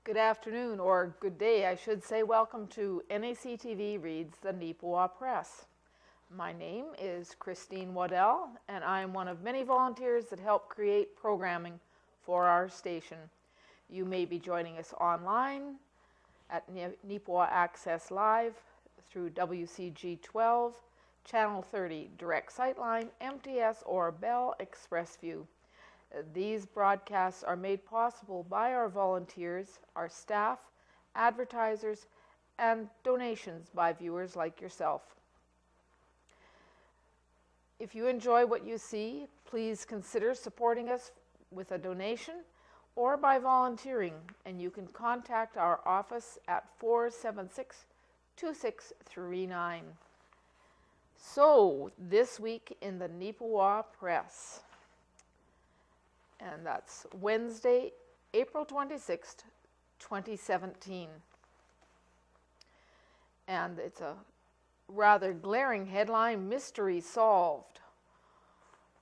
Good afternoon, or good day, I should say. Welcome to NAC TV Reads the Neepawa Press. My name is Christine Waddell, and I am one of many volunteers that help create programming for our station. You may be joining us online at Neepawa Access Live through WCG 12, Channel 30, Direct Sightline, MTS, or Bell Express View. These broadcasts are made possible by our volunteers, our staff, advertisers, and donations by viewers like yourself. If you enjoy what you see, please consider supporting us with a donation or by volunteering, and you can contact our office at 476-2639. So, this week in the Neepawa Press. And that's Wednesday, April 26th, 2017. And it's a rather glaring headline, Mystery Solved.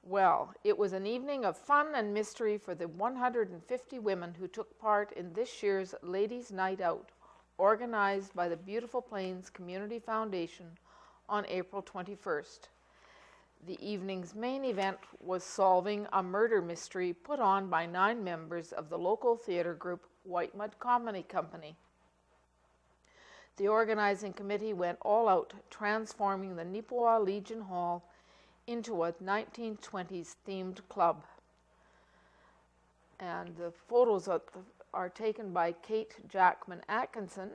Well, it was an evening of fun and mystery for the 150 women who took part in this year's Ladies' Night Out, organized by the Beautiful Plains Community Foundation on April 21st. The evening's main event was solving a murder mystery put on by 9 members of the local theater group White Mud Comedy Company. The organizing committee went all out, transforming the Neepawa Legion Hall into a 1920s themed club. And the photos are taken by Kate Jackman Atkinson,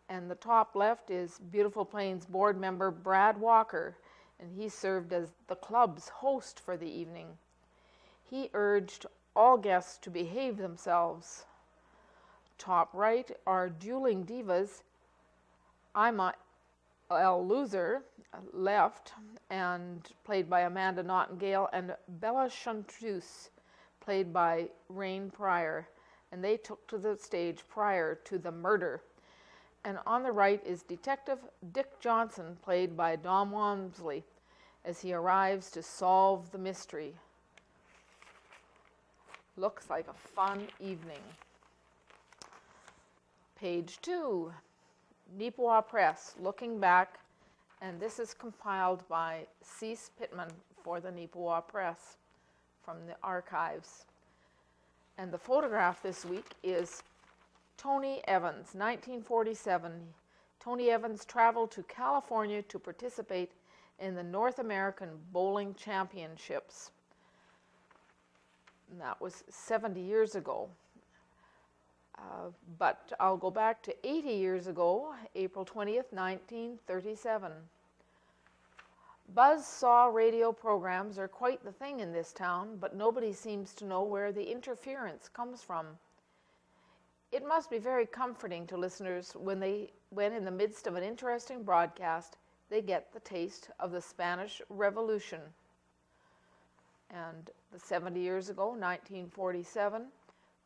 and the top left is Beautiful Plains board member Brad Walker, and he served as the club's host for the evening. He urged all guests to behave themselves. Top right are dueling divas, I'm a Loser, left, and played by Amanda Nottingale, and Bella Chanteuse, played by Rain Pryor, and they took to the stage prior to the murder. And on the right is Detective Dick Johnson, played by Dom Walmsley, as he arrives to solve the mystery. Looks like a fun evening. Page 2, Neepawa Press, looking back, and this is compiled by Cease Pittman for the Neepawa Press from the archives. And the photograph this week is Tony Evans, 1947. Tony Evans traveled to California to participate in the North American Bowling Championships. And that was 70 years ago. But I'll go back to 80 years ago, April 20th, 1937. Buzzsaw radio programs are quite the thing in this town, but nobody seems to know where the interference comes from. It must be very comforting to listeners when in the midst of an interesting broadcast, they get the taste of the Spanish Revolution. And 70 years ago, 1947,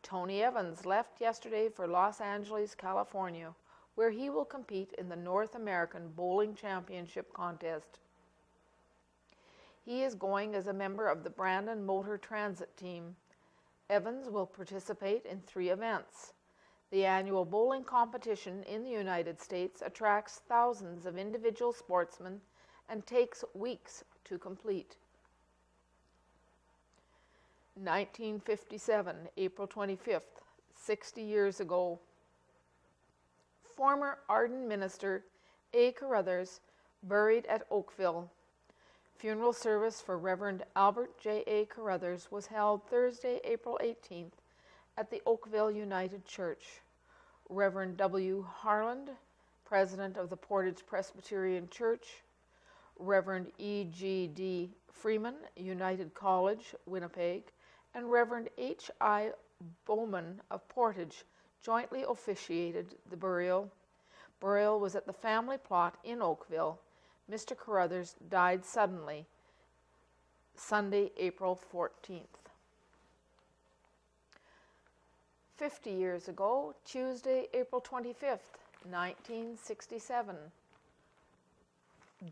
Tony Evans left yesterday for Los Angeles, California, where he will compete in the North American Bowling Championship contest. He is going as a member of the Brandon Motor Transit team. Evans will participate in 3 events. The annual bowling competition in the United States attracts thousands of individual sportsmen and takes weeks to complete. 1957, April 25th, 60 years ago. Former Arden minister A. Carruthers buried at Oakville. Funeral service for Reverend Albert J. A. Carruthers was held Thursday, April 18th at the Oakville United Church. Reverend W. Harland, president of the Portage Presbyterian Church. Reverend E. G. D. Freeman, United College, Winnipeg, and Reverend H. I. Bowman of Portage jointly officiated the burial. Burial was at the family plot in Oakville. Mr. Carruthers died suddenly, Sunday, April 14th. 50 years ago, Tuesday, April 25th, 1967.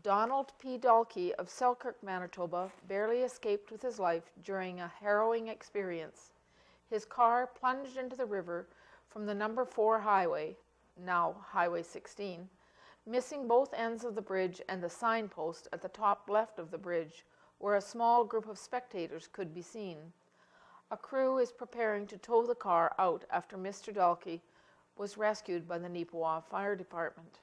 Donald P. Dalkey of Selkirk, Manitoba, barely escaped with his life during a harrowing experience. His car plunged into the river from from the number 4 highway, now Highway 16, missing both ends of the bridge and the signpost at the top left of the bridge, where a small group of spectators could be seen. A crew is preparing to tow the car out after Mr. Dalkey was rescued by the Neepawa Fire Department.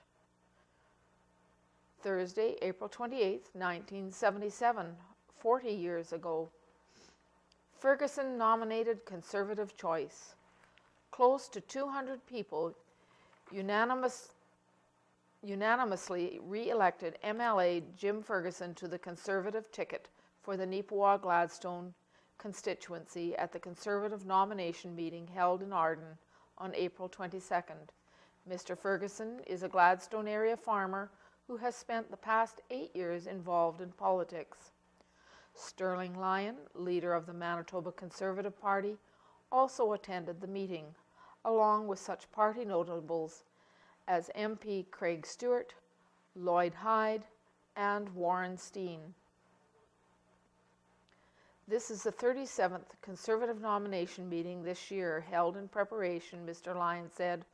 Thursday, April 28, 1977, 40 years ago. Ferguson nominated Conservative choice. Close to 200 people unanimously re-elected MLA Jim Ferguson to the Conservative ticket for the Neepawa-Gladstone constituency at the Conservative nomination meeting held in Arden on April 22nd. Mr. Ferguson is a Gladstone area farmer who has spent the past 8 years involved in politics. Sterling Lyon, leader of the Manitoba Conservative Party, also attended the meeting, along with such party notables as MP Craig Stewart, Lloyd Hyde, and Warren Steen. This is the 37th Conservative nomination meeting this year, held in preparation, Mr. Lyon said,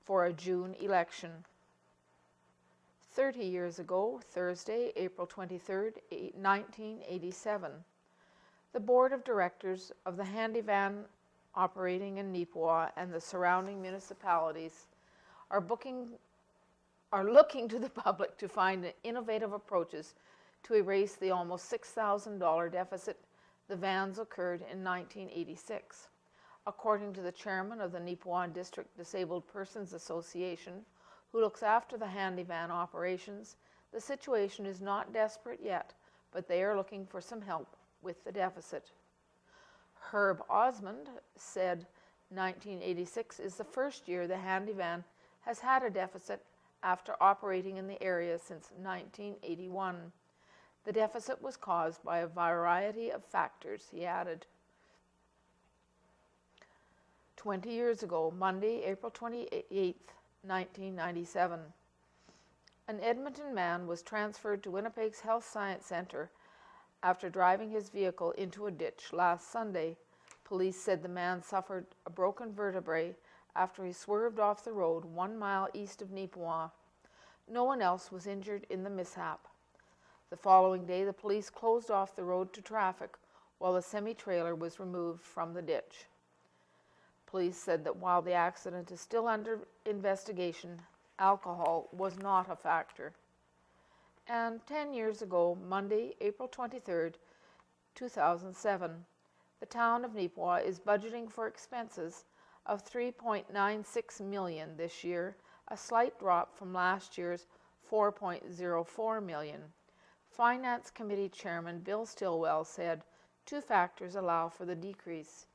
for a June election. 30 years ago, Thursday, April 23, 1987, the Board of Directors of the handy van operating in Neepawa and the surrounding municipalities are looking to the public to find innovative approaches to erase the almost $6,000 deficit the vans occurred in 1986. According to the chairman of the Neepawa District Disabled Persons Association, who looks after the handy van operations, the situation is not desperate yet, but they are looking for some help with the deficit. Herb Osmond said 1986 is the first year the handy van has had a deficit after operating in the area since 1981. The deficit was caused by a variety of factors, he added. 20 years ago, Monday, April 28th, 1997, an Edmonton man was transferred to Winnipeg's Health Science Centre after driving his vehicle into a ditch last Sunday. Police said the man suffered a broken vertebrae after he swerved off the road 1 mile east of Neepawa. No one else was injured in the mishap. The following day, the police closed off the road to traffic while the semi-trailer was removed from the ditch. Police said that while the accident is still under investigation, alcohol was not a factor. And 10 years ago, Monday, April 23rd, 2007, the town of Neepawa is budgeting for expenses of $3.96 million this year, a slight drop from last year's $4.04 million. Finance Committee Chairman Bill Stillwell said 2 factors allow for the decrease.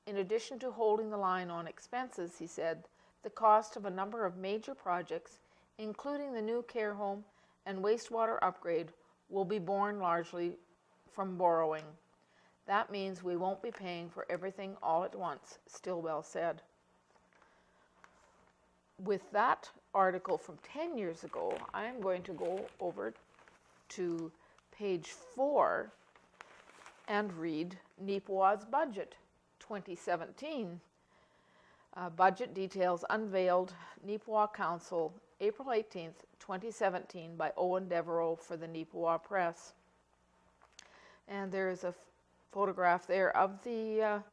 In addition to holding the line on expenses, he said, the cost of a number of major projects, including the new care home and wastewater upgrade, will be borne largely from borrowing. That means we won't be paying for everything all at once, Stillwell said. With that article from 10 years ago, I'm going to go over to page 4 and read Neepawa's budget 2017. Budget details unveiled, Neepawa Council, April 18th, 2017, by Owen Devereaux for the Neepawa Press. And there is a photograph there of the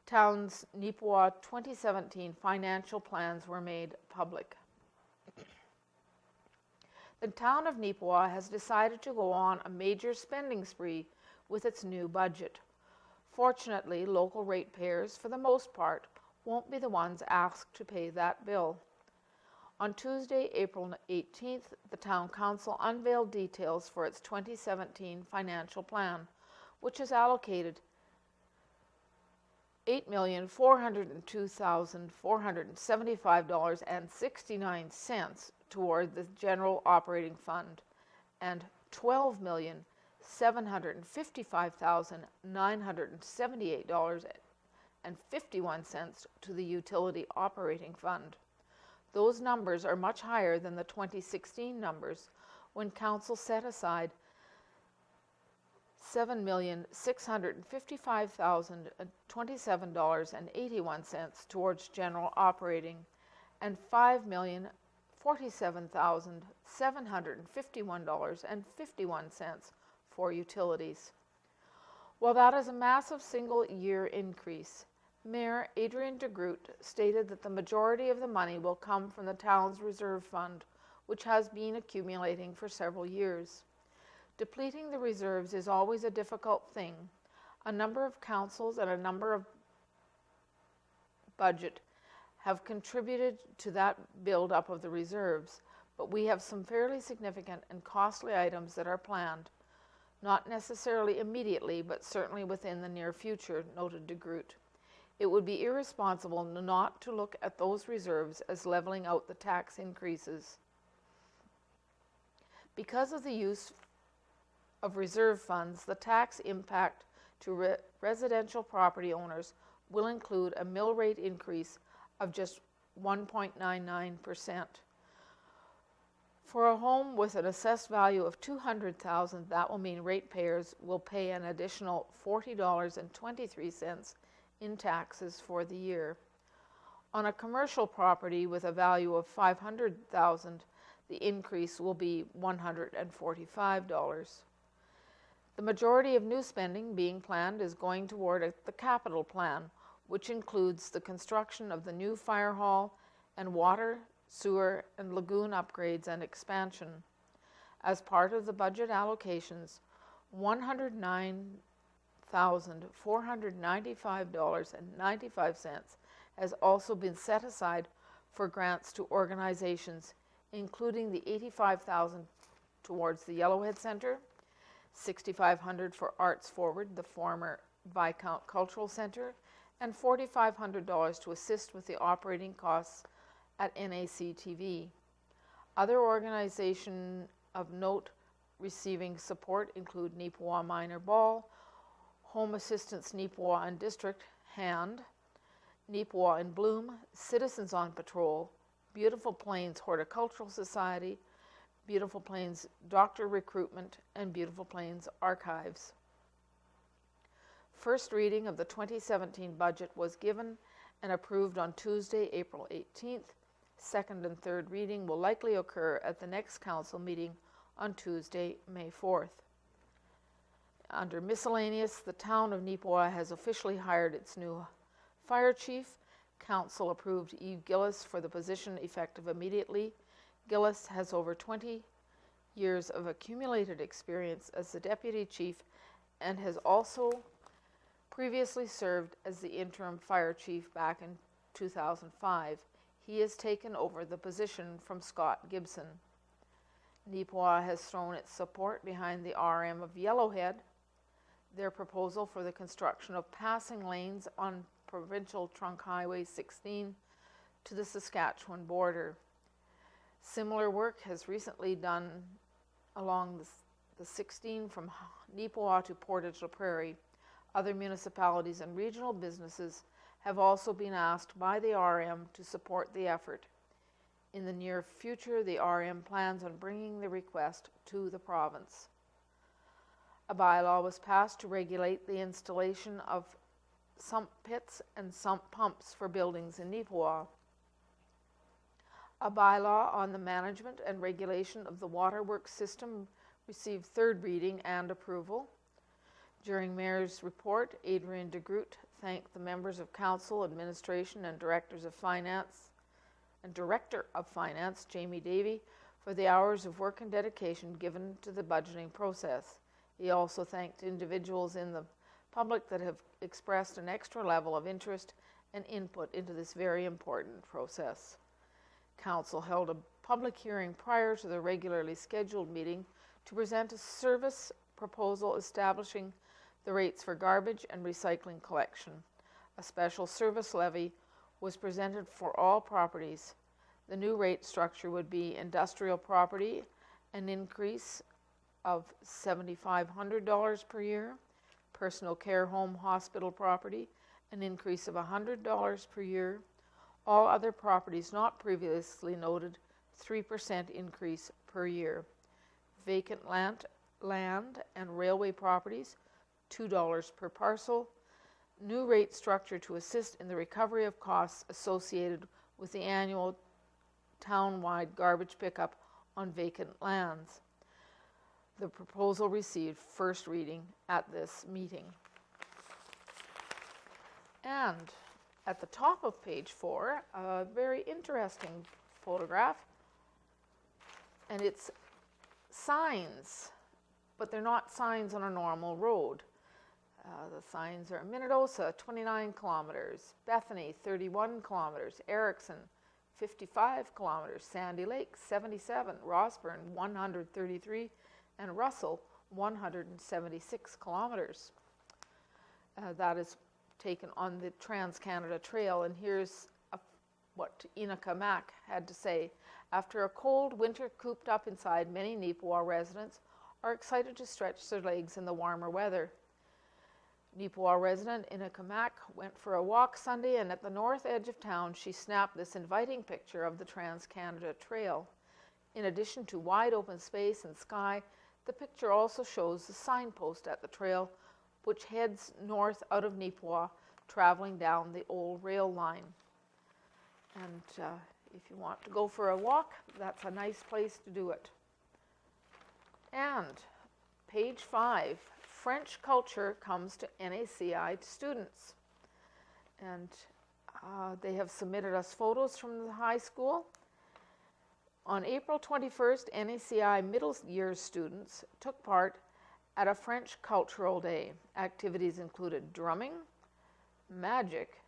town's Neepawa 2017 financial plans were made public. The town of Neepawa has decided to go on a major spending spree with its new budget. Fortunately, local ratepayers, for the most part, won't be the ones asked to pay that bill. On Tuesday, April 18th, the Town Council unveiled details for its 2017 financial plan, which has allocated $8,402,475.69 toward the general operating fund and $12,755,978.51 to the utility operating fund. Those numbers are much higher than the 2016 numbers, when Council set aside $7,655,027.81 towards general operating, and $5,047,751.51 for utilities. While that is a massive single-year increase, Mayor Adrian DeGroote stated that the majority of the money will come from the town's reserve fund, which has been accumulating for several years. Depleting the reserves is always a difficult thing. A number of councils and a number of budget have contributed to that build-up of the reserves, but we have some fairly significant and costly items that are planned, not necessarily immediately, but certainly within the near future, noted DeGroote. It would be irresponsible not to look at those reserves as leveling out the tax increases. Because of the use of reserve funds, the tax impact to residential property owners will include a mill rate increase of just 1.99%. For a home with an assessed value of $200,000, that will mean ratepayers will pay an additional $40.23 in taxes for the year. On a commercial property with a value of $500,000, the increase will be $145. The majority of new spending being planned is going toward the capital plan, which includes the construction of the new fire hall and water, sewer, and lagoon upgrades and expansion. As part of the budget allocations, $109,495.95 has also been set aside for grants to organizations, including the $85,000 towards the Yellowhead Center, $6,500 for Arts Forward, the former Viscount Cultural Center, and $4,500 to assist with the operating costs at NACTV. Other organizations of note receiving support include Neepawa Minor Ball, Home Assistance Neepawa and District, HAND, Neepawa in Bloom, Citizens on Patrol, Beautiful Plains Horticultural Society, Beautiful Plains Doctor Recruitment, and Beautiful Plains Archives. First reading of the 2017 budget was given and approved on Tuesday, April 18th. Second and third reading will likely occur at the next council meeting on Tuesday, May 4th. Under miscellaneous, the town of Neepawa has officially hired its new fire chief. Council approved Eve Gillis for the position effective immediately. Gillis has over 20 years of accumulated experience as the deputy chief and has also previously served as the interim fire chief back in 2005. He has taken over the position from Scott Gibson. Neepawa has thrown its support behind the RM of Yellowhead, their proposal for the construction of passing lanes on Provincial Trunk Highway 16 to the Saskatchewan border. Similar work has recently done along the 16 from Neepawa to Portage la Prairie. Other municipalities and regional businesses have also been asked by the RM to support the effort. In the near future, the RM plans on bringing the request to the province. A bylaw was passed to regulate the installation of sump pits and sump pumps for buildings in Neepawa. A bylaw on the management and regulation of the waterworks system received third reading and approval. During Mayor's report, Adrian DeGroote thanked the members of Council, Administration, and Director of Finance, Jamie Davey, for the hours of work and dedication given to the budgeting process. He also thanked individuals in the public that have expressed an extra level of interest and input into this very important process. Council held a public hearing prior to the regularly scheduled meeting to present a service proposal establishing the rates for garbage and recycling collection. A special service levy was presented for all properties. The new rate structure would be industrial property, an increase of $7,500 per year, personal care home hospital property, an increase of $100 per year, all other properties not previously noted, 3% increase per year. Vacant land land and railway properties, $2 per parcel. New rate structure to assist in the recovery of costs associated with the annual town-wide garbage pickup on vacant lands. The proposal received first reading at this meeting. And at the top of page 4, a very interesting photograph, and it's signs, but they're not signs on a normal road. The signs are Minnedosa, 29 kilometers, Bethany, 31 kilometers, Erickson, 55 kilometers, Sandy Lake, 77, Rossburn, 133, and Russell, 176 kilometers. That is taken on the Trans-Canada Trail, and here's what Inaka Mack had to say. After a cold winter cooped up inside, many Neepawa residents are excited to stretch their legs in the warmer weather. Neepawa resident Inaka Mack went for a walk Sunday, and at the north edge of town she snapped this inviting picture of the Trans-Canada Trail. In addition to wide open space and sky, the picture also shows the signpost at the trail, which heads north out of Neepawa, traveling down the old rail line. And if you want to go for a walk, that's a nice place to do it. And page 5, French culture comes to NACI students. And they have submitted us photos from the high school. On April 21st, NACI middle year students took part at a French Cultural Day. Activities included drumming, magic,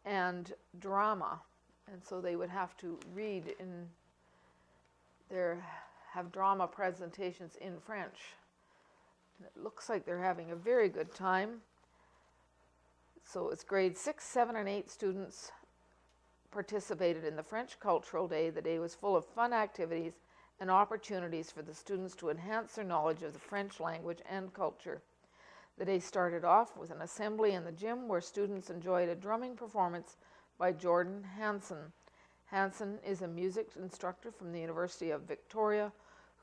and drama. And so they would have to read have drama presentations in French. And it looks like they're having a very good time. So it's grades 6, 7, and 8 students participated in the French Cultural Day. The day was full of fun activities and opportunities for the students to enhance their knowledge of the French language and culture. The day started off with an assembly in the gym where students enjoyed a drumming performance by Jordan Hansen. Hansen is a music instructor from the University of Victoria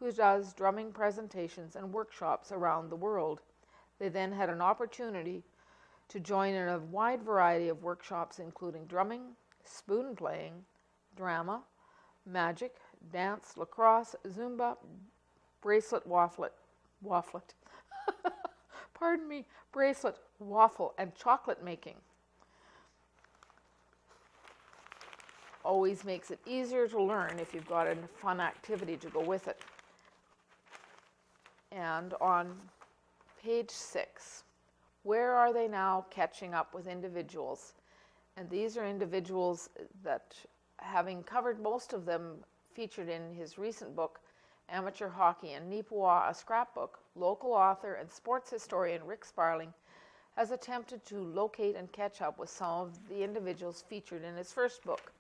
who does drumming presentations and workshops around the world. They then had an opportunity to join in a wide variety of workshops including drumming, spoon playing, drama, magic, dance, lacrosse, Zumba, bracelet, waffle, and chocolate making. Always makes it easier to learn if you've got a fun activity to go with it. And on page 6, where are they now catching up with individuals? And these are individuals that, having covered most of them, featured in his recent book, Amateur Hockey in Neepawa, a scrapbook, local author and sports historian Rick Sparling has attempted to locate and catch up with some of the individuals featured in his first book,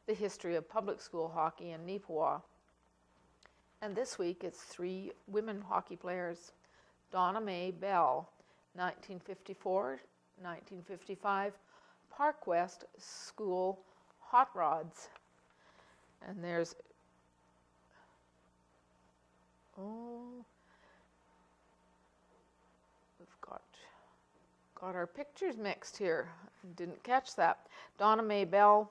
The History of Public School Hockey in Neepawa. And this week it's 3 women hockey players. Donna Mae Bell, 1954, 1955, Park West School Hot Rods. And there's, we've got our pictures mixed here. Didn't catch that. Donna Mae Bell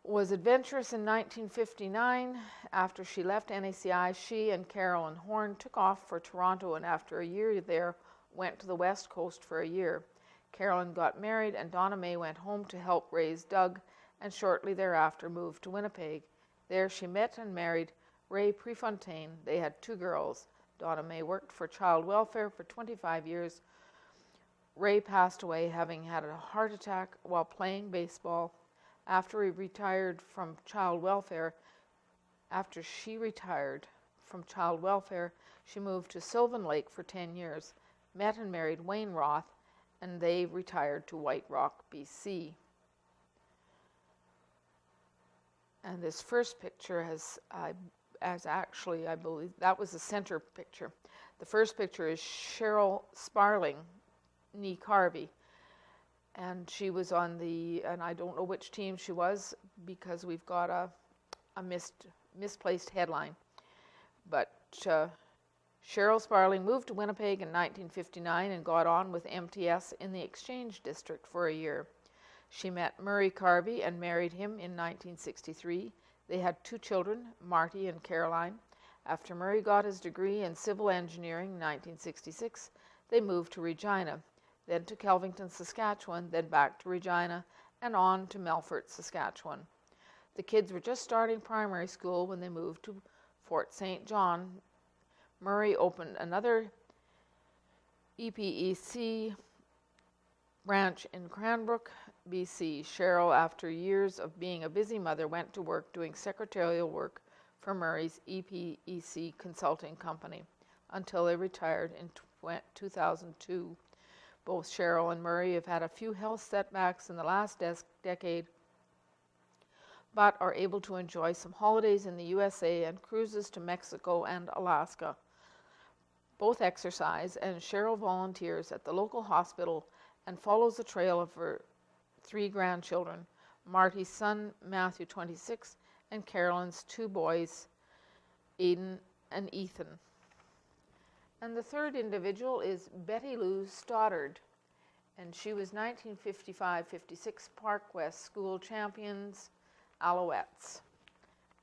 was adventurous in 1959. After she left NACI, she and Carolyn Horn took off for Toronto, and after a year there, went to the West Coast for a year. Carolyn got married, and Donna Mae went home to help raise Doug, and shortly thereafter moved to Winnipeg. There she met and married Ray Prefontaine. They had 2 girls. Donna Mae worked for child welfare for 25 years. Ray passed away having had a heart attack while playing baseball. After she retired from child welfare, she moved to Sylvan Lake for 10 years, met and married Wayne Roth, and they retired to White Rock, BC. And this first picture I believe, that was the center picture. The first picture is Cheryl Sparling, nee Carvey. And she was on and I don't know which team she was because we've got a misplaced headline. But Cheryl Sparling moved to Winnipeg in 1959 and got on with MTS in the Exchange District for a year. She met Murray Carvey and married him in 1963. They had 2 children, Marty and Caroline. After Murray got his degree in civil engineering in 1966, they moved to Regina, then to Kelvington, Saskatchewan, then back to Regina, and on to Melfort, Saskatchewan. The kids were just starting primary school when they moved to Fort St. John. Murray opened another EPEC branch in Cranbrook, BC. Cheryl, after years of being a busy mother, went to work doing secretarial work for Murray's EPEC consulting company until they retired in 2002. Both Cheryl and Murray have had a few health setbacks in the last decade, but are able to enjoy some holidays in the USA and cruises to Mexico and Alaska. Both exercise, and Cheryl volunteers at the local hospital and follows the trail of her 3 grandchildren, Marty's son, Matthew, 26, and Carolyn's 2 boys, Aiden and Ethan. And the third individual is Betty Lou Stoddard, and she was 1955-56 Park West School Champions Alouettes.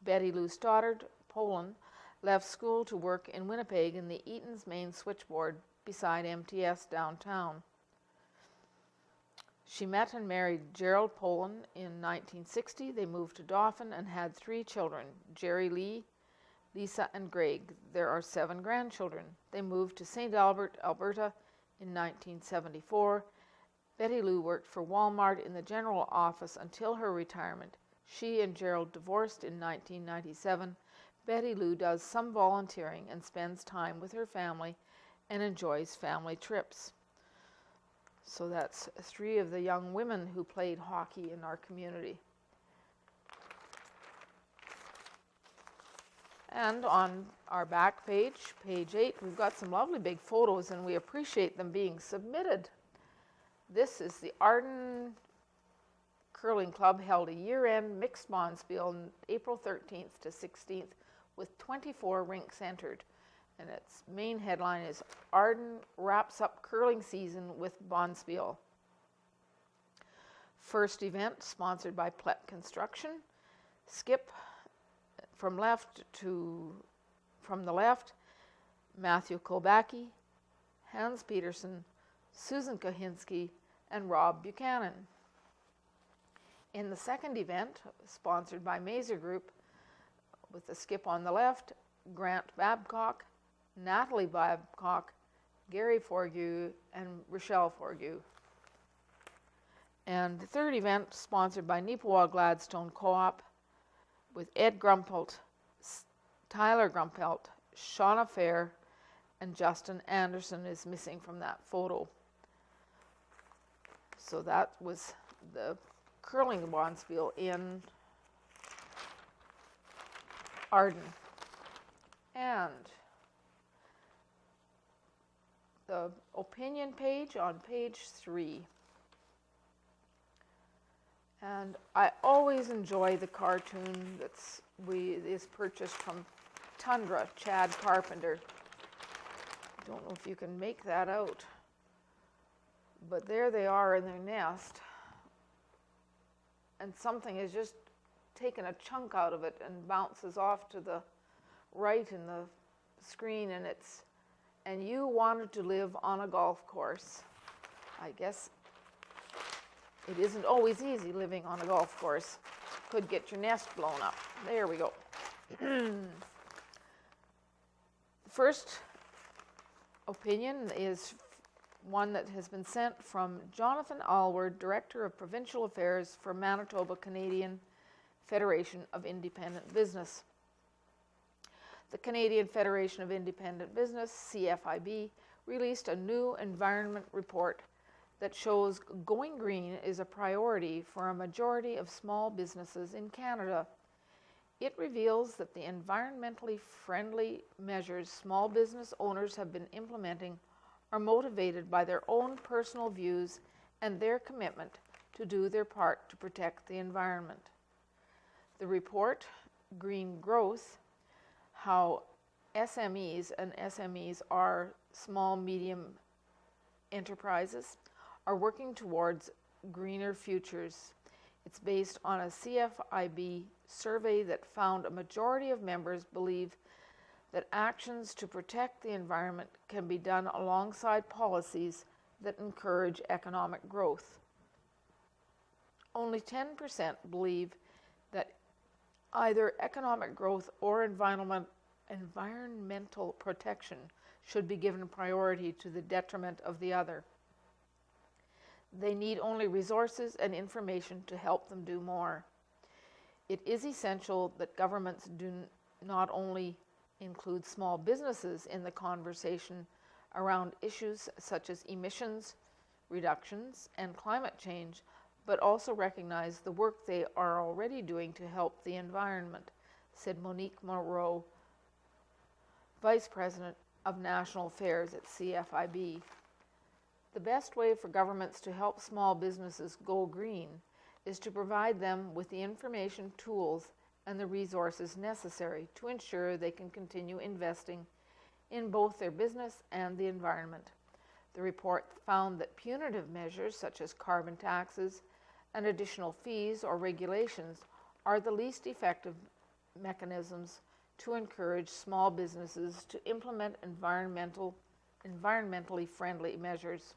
Betty Lou Stoddard, Poland, left school to work in Winnipeg in the Eaton's main switchboard beside MTS downtown. She met and married Gerald Poland in 1960. They moved to Dauphin and had 3 children, Jerry Lee, Lisa, and Greg. There are 7 grandchildren. They moved to St. Albert, Alberta in 1974. Betty Lou worked for Walmart in the general office until her retirement. She and Gerald divorced in 1997. Betty Lou does some volunteering and spends time with her family and enjoys family trips. So that's 3 of the young women who played hockey in our community. And on our back page, page 8, we've got some lovely big photos, and we appreciate them being submitted. This is the Arden Curling Club held a year-end mixed bonspiel on April 13th to 16th with 24 rinks entered. And its main headline is Arden wraps up curling season with bonspiel. First event sponsored by Plett Construction. Skip from the left, Matthew Kolbacki, Hans Peterson, Susan Kahinsky, and Rob Buchanan. In the second event, sponsored by Mazer Group, with the skip on the left, Grant Babcock, Natalie Babcock, Gary Forgue, and Rochelle Forgue. And the third event, sponsored by Neepawa Gladstone Co-op, with Ed Grumpelt, Tyler Grumpelt, Shauna Fair, and Justin Anderson is missing from that photo. So that was the curling bonspiel in Arden. And the opinion page on page 3. And I always enjoy the cartoon is purchased from Tundra, Chad Carpenter. I don't know if you can make that out, but there they are in their nest, and something has just taken a chunk out of it and bounces off to the right in the screen, and you wanted to live on a golf course. I guess it isn't always easy living on a golf course. Could get your nest blown up. There we go. The first opinion is one that has been sent from Jonathan Alward, Director of Provincial Affairs for Manitoba Canadian Federation of Independent Business. The Canadian Federation of Independent Business, CFIB, released a new environment report that shows going green is a priority for a majority of small businesses in Canada. It reveals that the environmentally friendly measures small business owners have been implementing are motivated by their own personal views and their commitment to do their part to protect the environment. The report, Green Growth, How SMEs, and SMEs are small, medium enterprises, are working towards greener futures. It's based on a CFIB survey that found a majority of members believe that actions to protect the environment can be done alongside policies that encourage economic growth. Only 10% believe that either economic growth or environmental protection should be given priority to the detriment of the other. They need only resources and information to help them do more. It is essential that governments do not only include small businesses in the conversation around issues such as emissions reductions and climate change, but also recognize the work they are already doing to help the environment, said Monique Moreau, Vice President of National Affairs at CFIB. The best way for governments to help small businesses go green is to provide them with the information, tools, and the resources necessary to ensure they can continue investing in both their business and the environment. The report found that punitive measures such as carbon taxes and additional fees or regulations are the least effective mechanisms to encourage small businesses to implement environmentally friendly measures.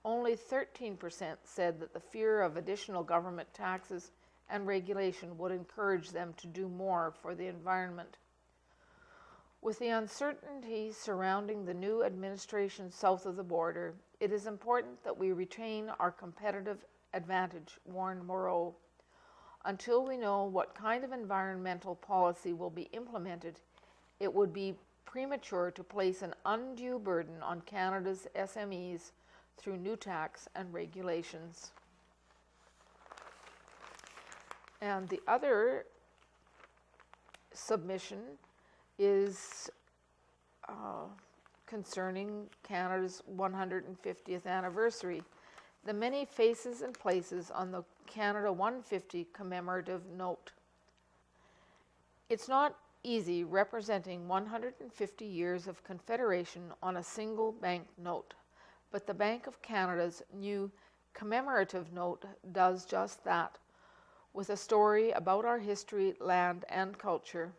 Only 13% said that the fear of additional government taxes and regulation would encourage them to do more for the environment. With the uncertainty surrounding the new administration south of the border, it is important that we retain our competitive advantage, warned Moreau. Until we know what kind of environmental policy will be implemented, it would be premature to place an undue burden on Canada's SMEs through new tax and regulations. And the other submission is concerning Canada's 150th anniversary. The many faces and places on the Canada 150 commemorative note. It's not easy representing 150 years of Confederation on a single bank note, but the Bank of Canada's new commemorative note does just that, with a story about our history, land, and culture.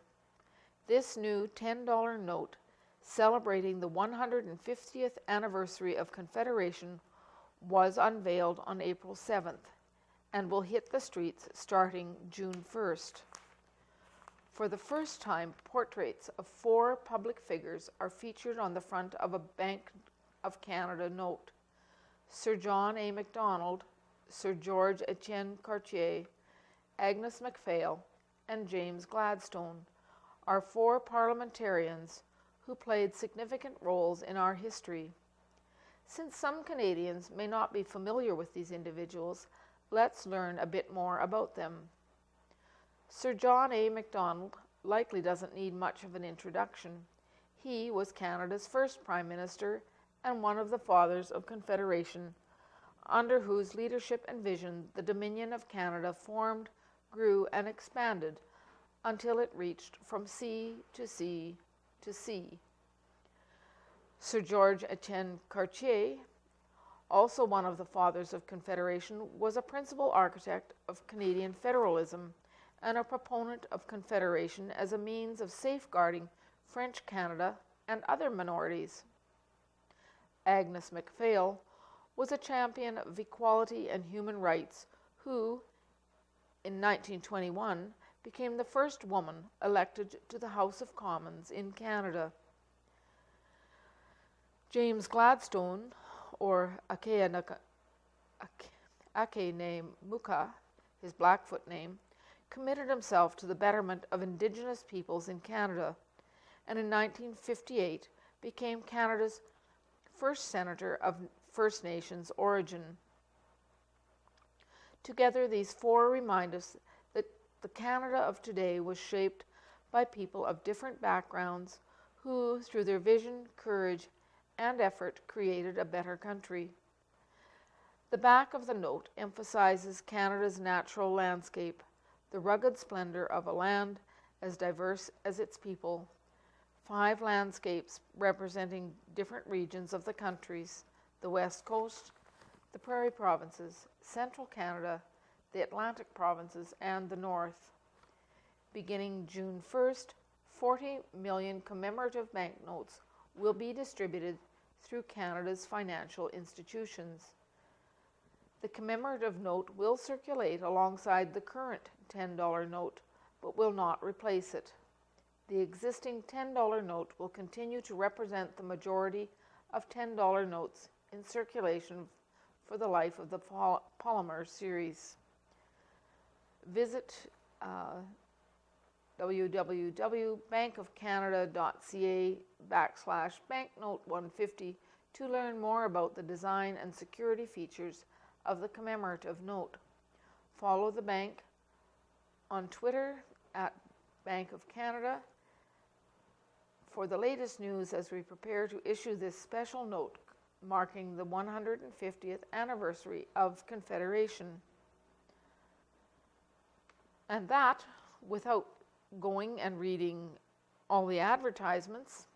This new $10 note, celebrating the 150th anniversary of Confederation, was unveiled on April 7th and will hit the streets starting June 1st. For the first time, portraits of 4 public figures are featured on the front of a Bank of Canada note. Sir John A. Macdonald, Sir George Etienne Cartier, Agnes MacPhail, and James Gladstone are 4 parliamentarians who played significant roles in our history. Since some Canadians may not be familiar with these individuals, let's learn a bit more about them. Sir John A. Macdonald likely doesn't need much of an introduction. He was Canada's first Prime Minister and one of the fathers of Confederation, under whose leadership and vision the Dominion of Canada formed, grew, and expanded until it reached from sea to sea to sea. Sir George Etienne Cartier, also one of the fathers of Confederation, was a principal architect of Canadian federalism and a proponent of Confederation as a means of safeguarding French Canada and other minorities. Agnes MacPhail was a champion of equality and human rights who, in 1921, became the first woman elected to the House of Commons in Canada. James Gladstone, or Ake Muka, his Blackfoot name, committed himself to the betterment of Indigenous peoples in Canada, and in 1958 became Canada's first senator of First Nations origin. Together, these 4 remind us that the Canada of today was shaped by people of different backgrounds who, through their vision, courage, and effort, created a better country. The back of the note emphasizes Canada's natural landscape, the rugged splendor of a land as diverse as its people, 5 landscapes representing different regions of the countries: the West Coast, the Prairie Provinces, Central Canada, the Atlantic Provinces, and the North. Beginning June 1st, 40 million commemorative banknotes will be distributed through Canada's financial institutions. The commemorative note will circulate alongside the current $10 note, but will not replace it. The existing $10 note will continue to represent the majority of $10 notes in circulation for the life of the polymer series. Visit www.bankofcanada.ca/banknote150 to learn more about the design and security features of the commemorative note. Follow the bank on Twitter at Bank of Canada for the latest news as we prepare to issue this special note marking the 150th anniversary of Confederation. And that, without going and reading all the advertisements,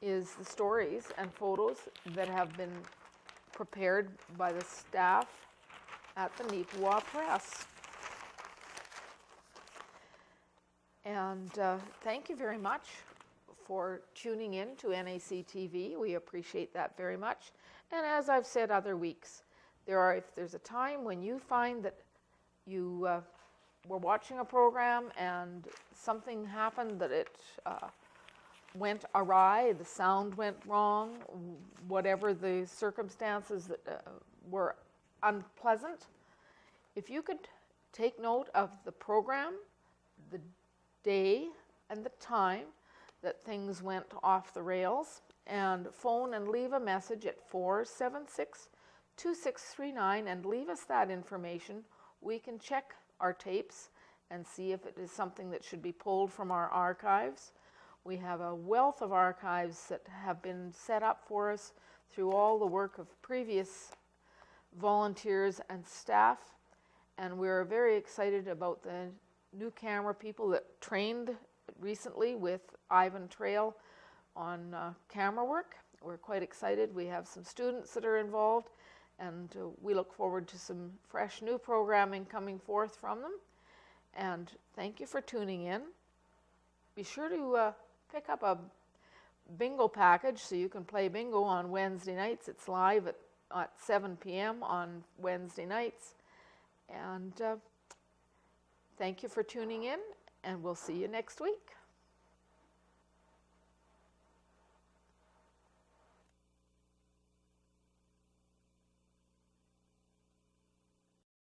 is the stories and photos that have been prepared by the staff at the Neepawa Press. And thank you very much for tuning in to NAC TV. We appreciate that very much. And as I've said other weeks, if there's a time when you find that you were watching a program and something happened, that it went awry, the sound went wrong, whatever the circumstances that were unpleasant, if you could take note of the program, the day and the time that things went off the rails, and phone and leave a message at 476-2639 and leave us that information, we can check our tapes and see if it is something that should be pulled from our archives. We have a wealth of archives that have been set up for us through all the work of previous volunteers and staff, and we're very excited about the new camera people that trained recently with Ivan Trail on camera work. We're quite excited. We have some students that are involved, and we look forward to some fresh new programming coming forth from them. And thank you for tuning in. Be sure to pick up a bingo package so you can play bingo on Wednesday nights. It's live at 7 p.m. on Wednesday nights. And thank you for tuning in, and we'll see you next week.